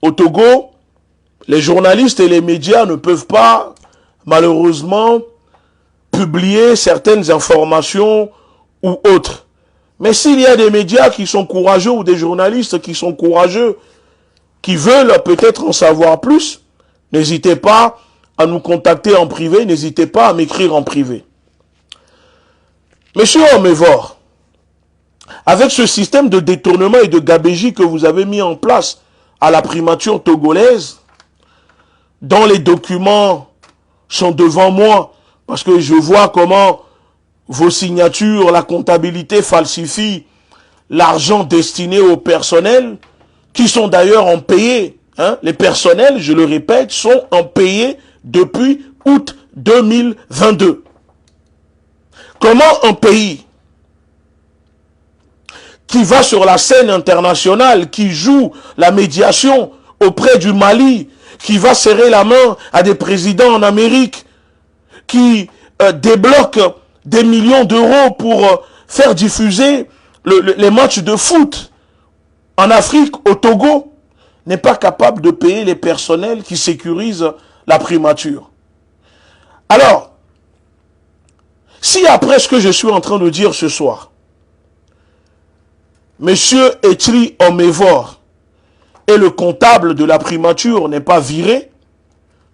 Au Togo, les journalistes et les médias ne peuvent pas, malheureusement, publier certaines informations ou autres. Mais s'il y a des médias qui sont courageux ou des journalistes qui sont courageux, qui veulent peut-être en savoir plus, n'hésitez pas à nous contacter en privé, n'hésitez pas à m'écrire en privé. Monsieur Omevor, avec ce système de détournement et de gabégie que vous avez mis en place à la primature togolaise, dont les documents sont devant moi, parce que je vois comment vos signatures, la comptabilité falsifie l'argent destiné au personnel, qui sont d'ailleurs impayés. Hein? Les personnels, je le répète, sont impayés depuis août 2022. Comment un pays qui va sur la scène internationale, qui joue la médiation auprès du Mali, qui va serrer la main à des présidents en Amérique, qui débloque des millions d'euros pour faire diffuser les matchs de foot en Afrique, au Togo, n'est pas capable de payer les personnels qui sécurisent la primature. Alors, si après ce que je suis en train de dire ce soir, Monsieur Etri Omevor et le comptable de la primature n'est pas viré,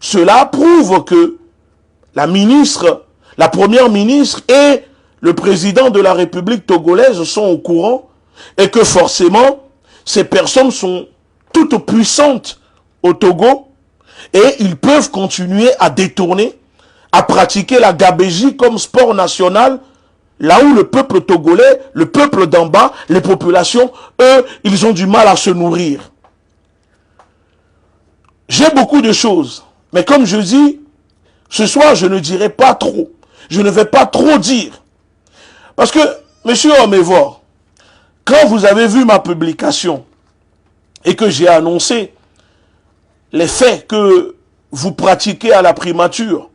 cela prouve que la ministre, la première ministre et le président de la République togolaise sont au courant et que forcément, ces personnes sont toutes puissantes au Togo et ils peuvent continuer à détourner, à pratiquer la gabégie comme sport national, là où le peuple togolais, le peuple d'en bas, les populations, eux, ils ont du mal à se nourrir. J'ai beaucoup de choses, mais comme je dis, ce soir, je ne dirai pas trop. Je ne vais pas trop dire. Parce que, monsieur Omevor, quand vous avez vu ma publication et que j'ai annoncé les faits que vous pratiquez à la primature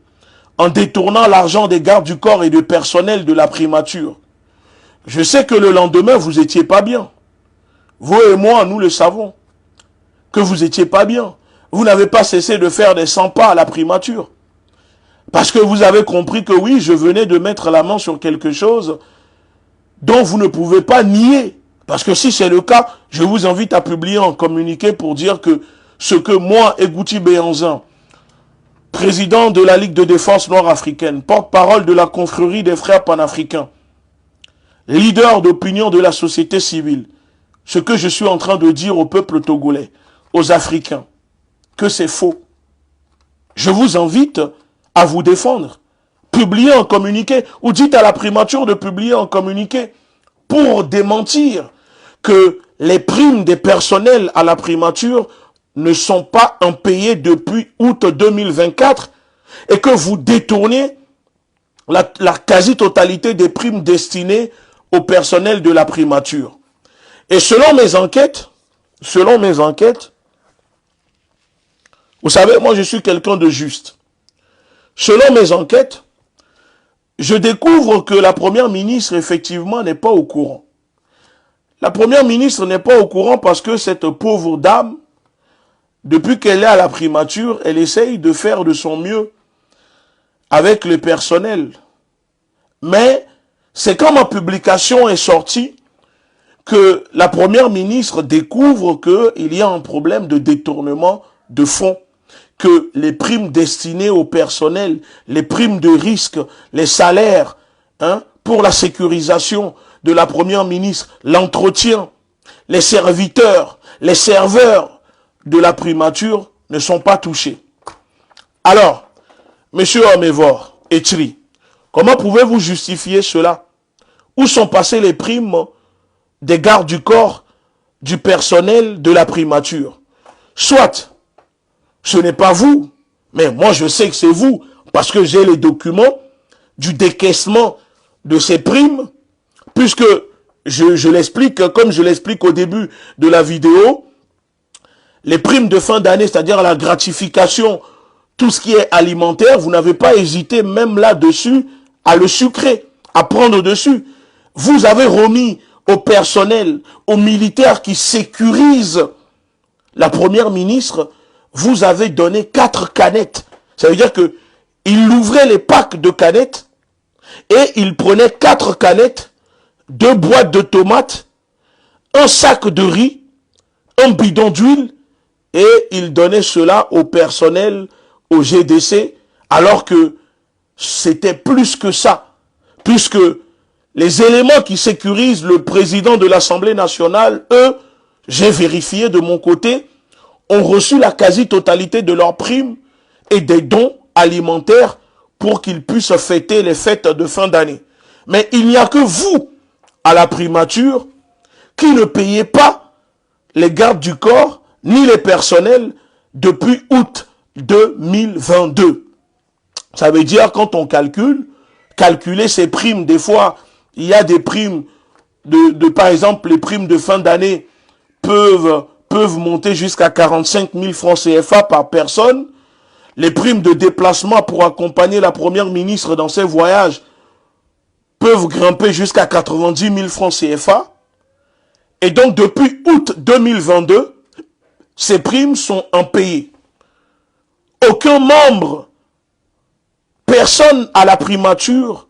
en détournant l'argent des gardes du corps et du personnel de la primature, je sais que le lendemain, vous n'étiez pas bien. Vous et moi, nous le savons, que vous n'étiez pas bien. Vous n'avez pas cessé de faire des 100 pas à la primature. Parce que vous avez compris que oui, je venais de mettre la main sur quelque chose dont vous ne pouvez pas nier. Parce que si c'est le cas, je vous invite à publier un communiqué pour dire que ce que moi, Egouti Béanzin, président de la Ligue de défense nord-africaine, porte-parole de la confrérie des frères panafricains, leader d'opinion de la société civile, ce que je suis en train de dire au peuple togolais, aux Africains, que c'est faux. Je vous invite à vous défendre. Publiez un communiqué, ou dites à la primature de publier un communiqué pour démentir que les primes des personnels à la primature ne sont pas impayées depuis août 2024 et que vous détournez la quasi-totalité des primes destinées au personnel de la primature. Et selon mes enquêtes, vous savez, moi je suis quelqu'un de juste. Selon mes enquêtes, je découvre que la première ministre, effectivement, n'est pas au courant. La première ministre n'est pas au courant parce que cette pauvre dame, depuis qu'elle est à la primature, elle essaye de faire de son mieux avec le personnel. Mais c'est quand ma publication est sortie que la première ministre découvre qu'il y a un problème de détournement de fonds, que les primes destinées au personnel, les primes de risque, les salaires pour la sécurisation de la première ministre, l'entretien, les serviteurs, les serveurs de la primature ne sont pas touchés. Alors, monsieur Omevor, Etri, comment pouvez-vous justifier cela? Où sont passées les primes des gardes du corps, du personnel de la primature? Soit, ce n'est pas vous, mais moi je sais que c'est vous, parce que j'ai les documents du décaissement de ces primes, puisque je l'explique, comme je l'explique au début de la vidéo, les primes de fin d'année, c'est-à-dire la gratification, tout ce qui est alimentaire, vous n'avez pas hésité même là-dessus à le sucrer, à prendre dessus. Vous avez remis au personnel, aux militaires qui sécurisent la première ministre vous avait donné 4 canettes. Ça veut dire que il ouvrait les packs de canettes et il prenait 4 canettes, 2 boîtes de tomates, un sac de riz, un bidon d'huile et il donnait cela au personnel, au GDC, alors que c'était plus que ça, puisque les éléments qui sécurisent le président de l'Assemblée nationale, eux, j'ai vérifié de mon côté, ont reçu la quasi-totalité de leurs primes et des dons alimentaires pour qu'ils puissent fêter les fêtes de fin d'année. Mais il n'y a que vous, à la primature, qui ne payez pas les gardes du corps ni les personnels depuis août 2022. Ça veut dire, quand on calculer ces primes, des fois, il y a des primes par exemple, les primes de fin d'année peuvent monter jusqu'à 45 000 francs CFA par personne. Les primes de déplacement pour accompagner la première ministre dans ses voyages peuvent grimper jusqu'à 90 000 francs CFA. Et donc, depuis août 2022, ces primes sont impayées. Aucun membre, personne à la primature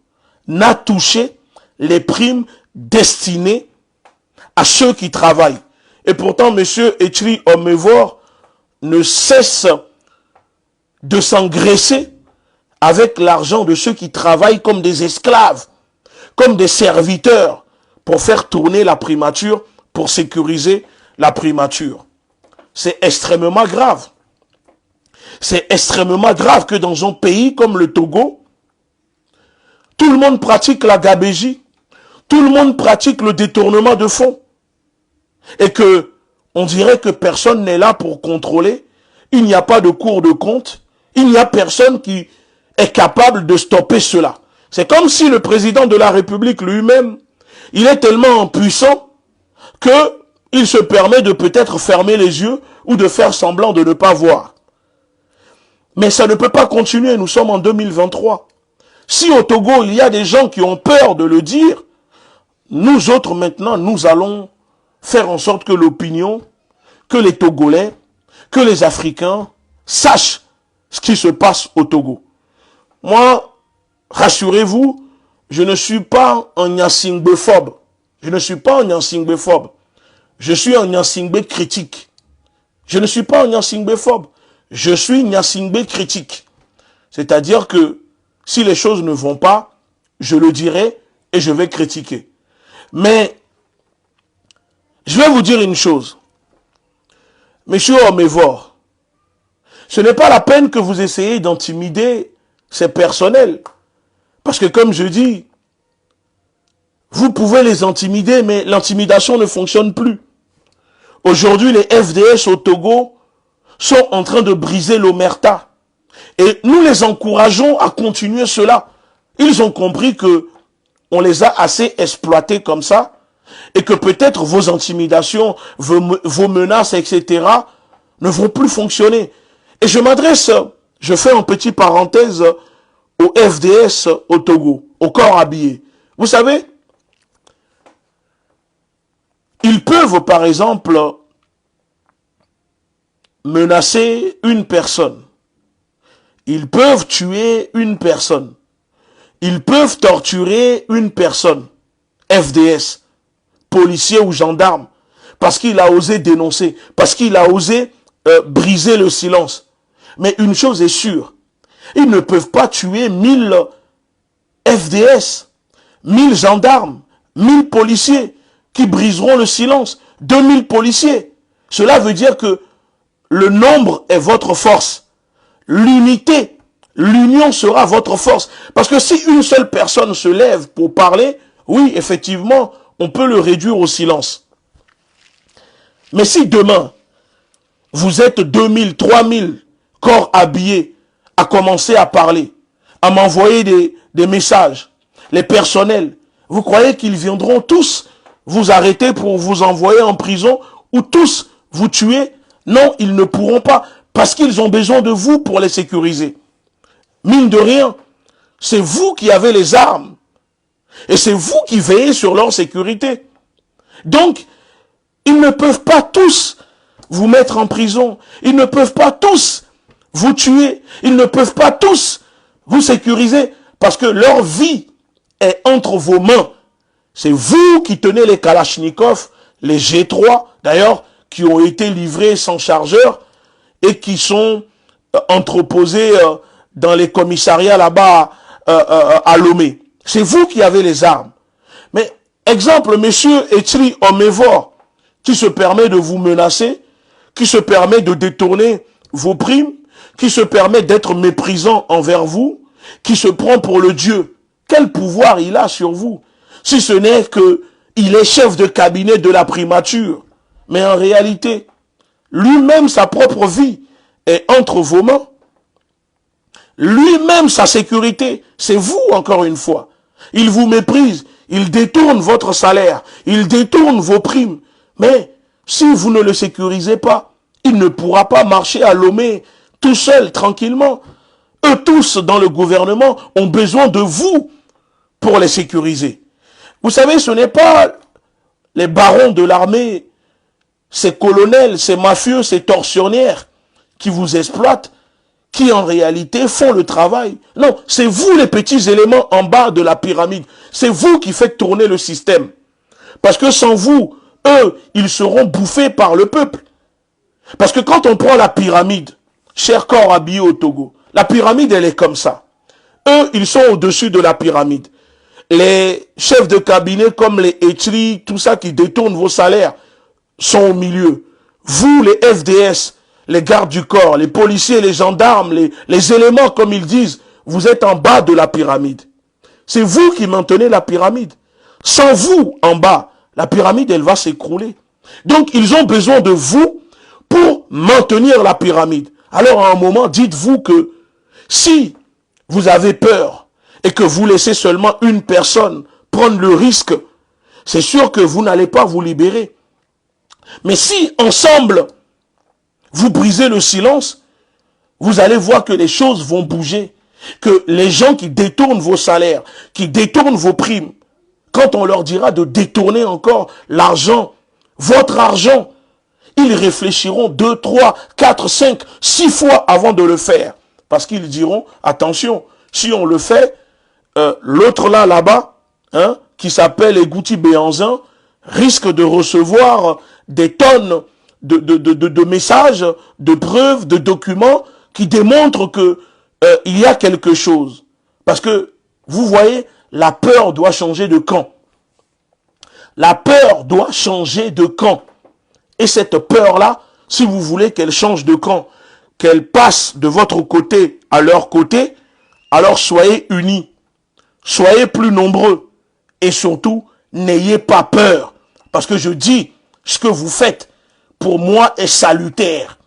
n'a touché les primes destinées à ceux qui travaillent. Et pourtant, M. Etri Omevor ne cesse de s'engraisser avec l'argent de ceux qui travaillent comme des esclaves, comme des serviteurs, pour faire tourner la primature, pour sécuriser la primature. C'est extrêmement grave. C'est extrêmement grave que dans un pays comme le Togo, tout le monde pratique la gabégie, tout le monde pratique le détournement de fonds. Et que on dirait que personne n'est là pour contrôler. Il n'y a pas de cour de compte. Il n'y a personne qui est capable de stopper cela. C'est comme si le président de la République lui-même, il est tellement impuissant qu'il se permet de peut-être fermer les yeux ou de faire semblant de ne pas voir. Mais ça ne peut pas continuer, nous sommes en 2023. Si au Togo, il y a des gens qui ont peur de le dire, nous autres maintenant, nous allons faire en sorte que l'opinion, que les Togolais, que les Africains sachent ce qui se passe au Togo. Moi, rassurez-vous, je ne suis pas un nyasingbéphobe. Je ne suis pas un nyasingbéphobe. Je suis un nyasingbé critique. Je ne suis pas un nyasingbéphobe. Je suis nyasingbé critique. C'est-à-dire que si les choses ne vont pas, je le dirai et je vais critiquer. Mais je vais vous dire une chose. Monsieur Omevor, ce n'est pas la peine que vous essayez d'intimider ces personnels. Parce que comme je dis, vous pouvez les intimider, mais l'intimidation ne fonctionne plus. Aujourd'hui, les FDS au Togo sont en train de briser l'omerta. Et nous les encourageons à continuer cela. Ils ont compris que on les a assez exploités comme ça, et que peut-être vos intimidations, vos menaces, etc., ne vont plus fonctionner. Et je m'adresse, je fais une petite parenthèse au FDS au Togo, au corps habillé. Vous savez, ils peuvent par exemple menacer une personne. Ils peuvent tuer une personne. Ils peuvent torturer une personne. FDS, policier ou gendarme, parce qu'il a osé dénoncer, parce qu'il a osé briser le silence. Mais une chose est sûre, ils ne peuvent pas tuer 1000 FDS, 1000 gendarmes, 1000 policiers qui briseront le silence, 2000 policiers. Cela veut dire que le nombre est votre force. L'unité, l'union sera votre force. Parce que si une seule personne se lève pour parler, oui, effectivement, on peut le réduire au silence. Mais si demain, vous êtes 2000, 3000 corps habillés à commencer à parler, à m'envoyer des messages, les personnels, vous croyez qu'ils viendront tous vous arrêter pour vous envoyer en prison ou tous vous tuer? Non, ils ne pourront pas, parce qu'ils ont besoin de vous pour les sécuriser. Mine de rien, c'est vous qui avez les armes. Et c'est vous qui veillez sur leur sécurité. Donc, ils ne peuvent pas tous vous mettre en prison. Ils ne peuvent pas tous vous tuer. Ils ne peuvent pas tous vous sécuriser parce que leur vie est entre vos mains. C'est vous qui tenez les Kalachnikov, les G3, d'ailleurs, qui ont été livrés sans chargeur et qui sont entreposés dans les commissariats là-bas à Lomé. C'est vous qui avez les armes. Mais, exemple, monsieur Etri Omevor, qui se permet de vous menacer, qui se permet de détourner vos primes, qui se permet d'être méprisant envers vous, qui se prend pour le Dieu. Quel pouvoir il a sur vous? Si ce n'est que il est chef de cabinet de la primature. Mais en réalité, lui-même, sa propre vie est entre vos mains. Lui-même, sa sécurité, c'est vous, encore une fois. Il vous méprise, il détourne votre salaire, il détourne vos primes. Mais si vous ne le sécurisez pas, il ne pourra pas marcher à Lomé tout seul, tranquillement. Eux tous, dans le gouvernement, ont besoin de vous pour les sécuriser. Vous savez, ce n'est pas les barons de l'armée, ces colonels, ces mafieux, ces tortionnaires qui vous exploitent, qui en réalité font le travail. Non, c'est vous les petits éléments en bas de la pyramide. C'est vous qui faites tourner le système. Parce que sans vous, eux, ils seront bouffés par le peuple. Parce que quand on prend la pyramide, cher corps habillé au Togo, la pyramide, elle est comme ça. Eux, ils sont au-dessus de la pyramide. Les chefs de cabinet comme les Etri, tout ça qui détournent vos salaires, sont au milieu. Vous, les FDS, les gardes du corps, les policiers, les gendarmes, les éléments, comme ils disent, vous êtes en bas de la pyramide. C'est vous qui maintenez la pyramide. Sans vous, en bas, la pyramide, elle va s'écrouler. Donc, ils ont besoin de vous pour maintenir la pyramide. Alors, à un moment, dites-vous que si vous avez peur et que vous laissez seulement une personne prendre le risque, c'est sûr que vous n'allez pas vous libérer. Mais si, ensemble, vous brisez le silence, vous allez voir que les choses vont bouger. Que les gens qui détournent vos salaires, qui détournent vos primes, quand on leur dira de détourner encore l'argent, votre argent, ils réfléchiront 2, 3, 4, 5, 6 fois avant de le faire. Parce qu'ils diront, attention, si on le fait, l'autre là-bas, hein, qui s'appelle Egouti Béanzin, risque de recevoir des tonnes de messages, de preuves, de documents qui démontrent que il y a quelque chose. Parce que, vous voyez, la peur doit changer de camp. La peur doit changer de camp. Et cette peur-là, si vous voulez qu'elle change de camp, qu'elle passe de votre côté à leur côté, alors soyez unis. Soyez plus nombreux. Et surtout, n'ayez pas peur. Parce que je dis, ce que vous faites, pour moi, est salutaire.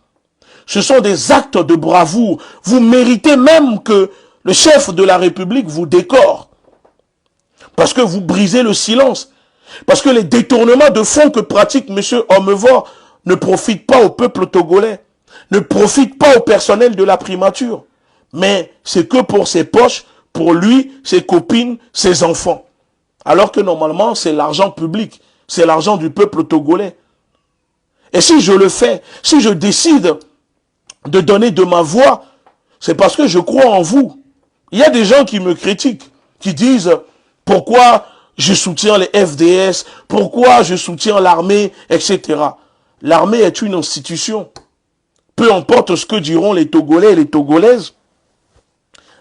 Ce sont des actes de bravoure. Vous méritez même que le chef de la République vous décore. Parce que vous brisez le silence. Parce que les détournements de fonds que pratique M. Omevor ne profitent pas au peuple togolais. Ne profitent pas au personnel de la primature. Mais c'est que pour ses poches, pour lui, ses copines, ses enfants. Alors que normalement, c'est l'argent public. C'est l'argent du peuple togolais. Et si je le fais, si je décide de donner de ma voix, c'est parce que je crois en vous. Il y a des gens qui me critiquent, qui disent pourquoi je soutiens les FDS, pourquoi je soutiens l'armée, etc. L'armée est une institution. Peu importe ce que diront les Togolais et les Togolaises,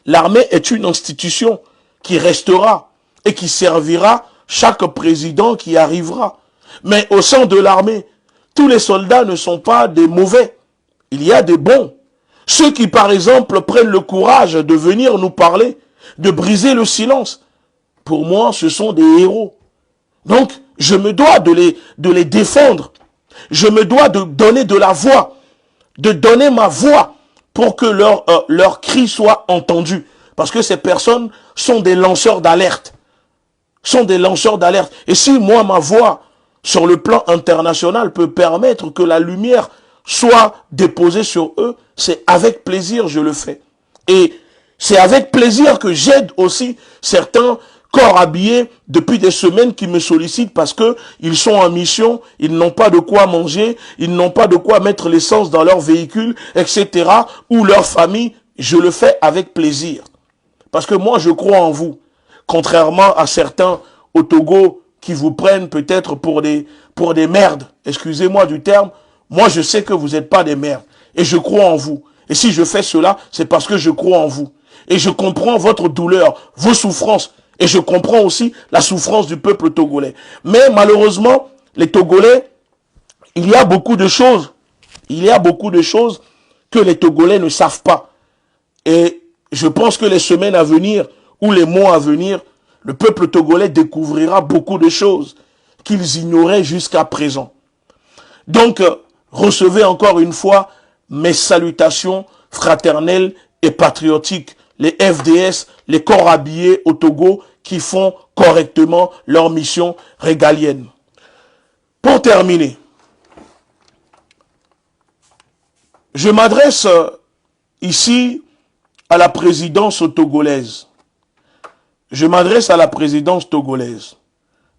l'armée est une institution qui restera et qui servira chaque président qui arrivera. Mais au sein de l'armée, tous les soldats ne sont pas des mauvais. Il y a des bons. Ceux qui, par exemple, prennent le courage de venir nous parler, de briser le silence, pour moi, ce sont des héros. Donc, je me dois de les défendre. Je me dois de donner de la voix, de donner ma voix pour que leur cri soit entendu. Parce que ces personnes sont des lanceurs d'alerte. Sont des lanceurs d'alerte. Et si moi, ma voix, sur le plan international, peut permettre que la lumière soit déposée sur eux, c'est avec plaisir je le fais. Et c'est avec plaisir que j'aide aussi certains corps habillés depuis des semaines qui me sollicitent parce que ils sont en mission, ils n'ont pas de quoi manger, ils n'ont pas de quoi mettre l'essence dans leur véhicule, etc. ou leur famille. Je le fais avec plaisir. Parce que moi, je crois en vous. Contrairement à certains au Togo qui vous prennent peut-être pour des merdes. Excusez-moi du terme. Moi, je sais que vous n'êtes pas des merdes. Et je crois en vous. Et si je fais cela, c'est parce que je crois en vous. Et je comprends votre douleur, vos souffrances. Et je comprends aussi la souffrance du peuple togolais. Mais malheureusement, les Togolais, il y a beaucoup de choses. Il y a beaucoup de choses que les Togolais ne savent pas. Et je pense que les semaines à venir ou les mois à venir, le peuple togolais découvrira beaucoup de choses qu'ils ignoraient jusqu'à présent. Donc, recevez encore une fois mes salutations fraternelles et patriotiques. Les FDS, les corps habillés au Togo qui font correctement leur mission régalienne. Pour terminer, je m'adresse ici à la présidence togolaise. Je m'adresse à la présidence togolaise.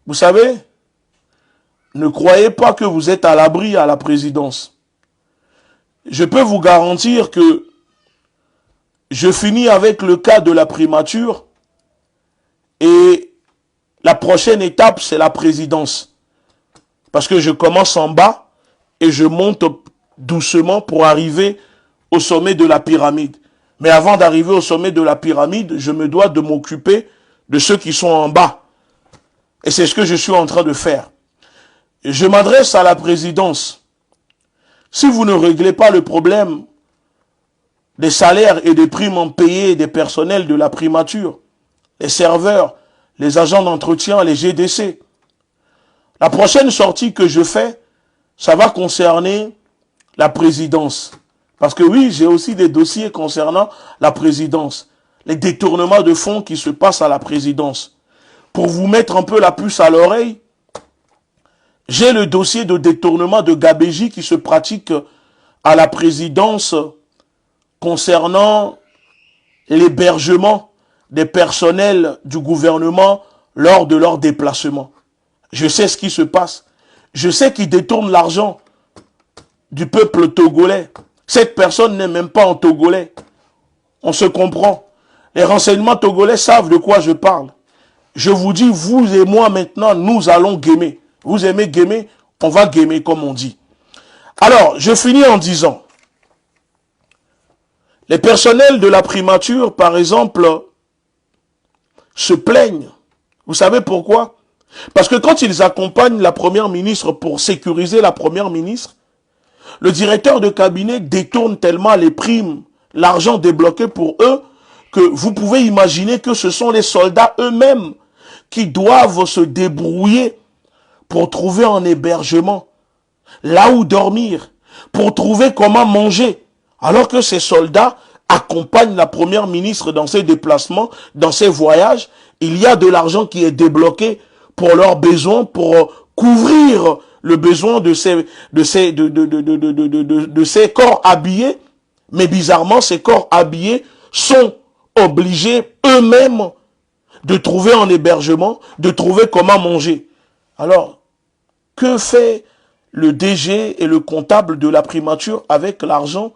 Vous savez, ne croyez pas que vous êtes à l'abri à la présidence. Je peux vous garantir que je finis avec le cas de la primature et la prochaine étape, c'est la présidence. Parce que je commence en bas et je monte doucement pour arriver au sommet de la pyramide. Mais avant d'arriver au sommet de la pyramide, je me dois de m'occuper de ceux qui sont en bas. Et c'est ce que je suis en train de faire. Je m'adresse à la présidence. Si vous ne réglez pas le problème des salaires et des primes impayées des personnels de la primature, les serveurs, les agents d'entretien, les GDC, la prochaine sortie que je fais, ça va concerner la présidence. Parce que oui, j'ai aussi des dossiers concernant la présidence. Les détournements de fonds qui se passent à la présidence. Pour vous mettre un peu la puce à l'oreille, j'ai le dossier de détournement de gabégie qui se pratique à la présidence concernant l'hébergement des personnels du gouvernement lors de leur déplacement. Je sais ce qui se passe. Je sais qu'ils détournent l'argent du peuple togolais. Cette personne n'est même pas en togolais. On se comprend. Les renseignements togolais savent de quoi je parle. Je vous dis, vous et moi maintenant, nous allons guémer. Vous aimez guémer? On va guémer comme on dit. Alors, je finis en disant, les personnels de la primature, par exemple, se plaignent. Vous savez pourquoi? Parce que quand ils accompagnent la première ministre pour sécuriser la première ministre, le directeur de cabinet détourne tellement les primes, l'argent débloqué pour eux, que vous pouvez imaginer que ce sont les soldats eux-mêmes qui doivent se débrouiller pour trouver un hébergement, là où dormir, pour trouver comment manger, alors que ces soldats accompagnent la première ministre dans ses déplacements, dans ses voyages. Il y a de l'argent qui est débloqué pour leurs besoins, pour couvrir le besoin de ces corps habillés. Mais bizarrement, ces corps habillés sont obligés eux-mêmes de trouver un hébergement, de trouver comment manger. Alors, que fait le DG et le comptable de la primature avec l'argent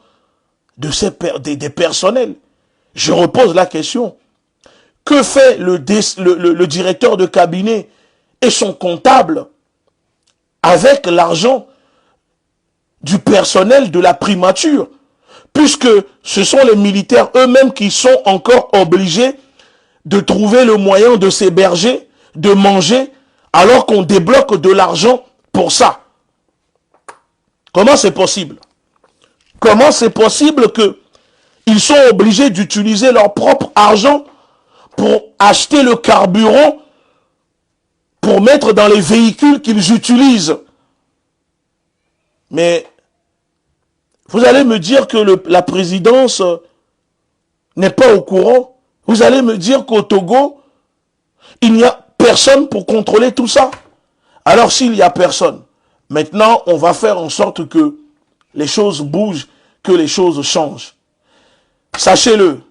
de des personnels? Je repose la question. Que fait le directeur de cabinet et son comptable avec l'argent du personnel de la primature? Puisque ce sont les militaires eux-mêmes qui sont encore obligés de trouver le moyen de s'héberger, de manger, alors qu'on débloque de l'argent pour ça. Comment c'est possible? Comment c'est possible qu'ils sont obligés d'utiliser leur propre argent pour acheter le carburant pour mettre dans les véhicules qu'ils utilisent? Mais vous allez me dire que la présidence n'est pas au courant. Vous allez me dire qu'au Togo, il n'y a personne pour contrôler tout ça. Alors s'il n'y a personne, maintenant on va faire en sorte que les choses bougent, que les choses changent. Sachez-le,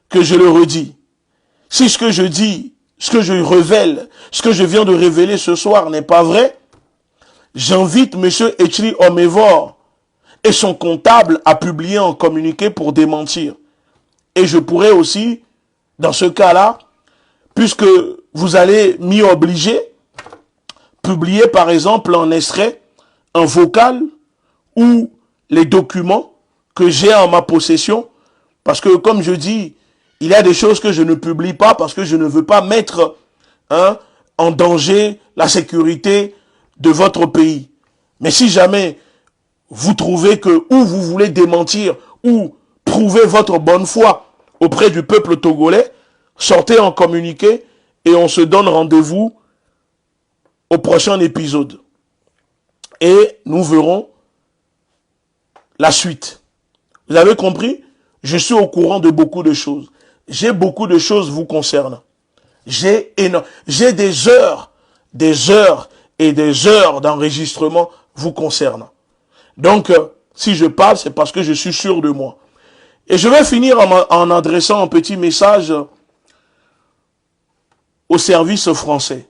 que je le redis, si ce que je dis ce que je révèle, ce que je viens de révéler ce soir n'est pas vrai, j'invite M. Etchli Omevor et son comptable à publier un communiqué pour démentir. Et je pourrais aussi, dans ce cas-là, puisque vous allez m'y obliger, publier par exemple un extrait, un vocal ou les documents que j'ai en ma possession. Parce que comme je dis, il y a des choses que je ne publie pas parce que je ne veux pas mettre en danger la sécurité de votre pays. Mais si jamais vous trouvez que ou vous voulez démentir ou prouver votre bonne foi auprès du peuple togolais, sortez un communiqué et on se donne rendez-vous au prochain épisode. Et nous verrons la suite. Vous avez compris? Je suis au courant de beaucoup de choses. J'ai beaucoup de choses vous concernant. J'ai des heures et des heures d'enregistrement vous concernant. Donc, si je parle, c'est parce que je suis sûr de moi. Et je vais finir en adressant un petit message au service français.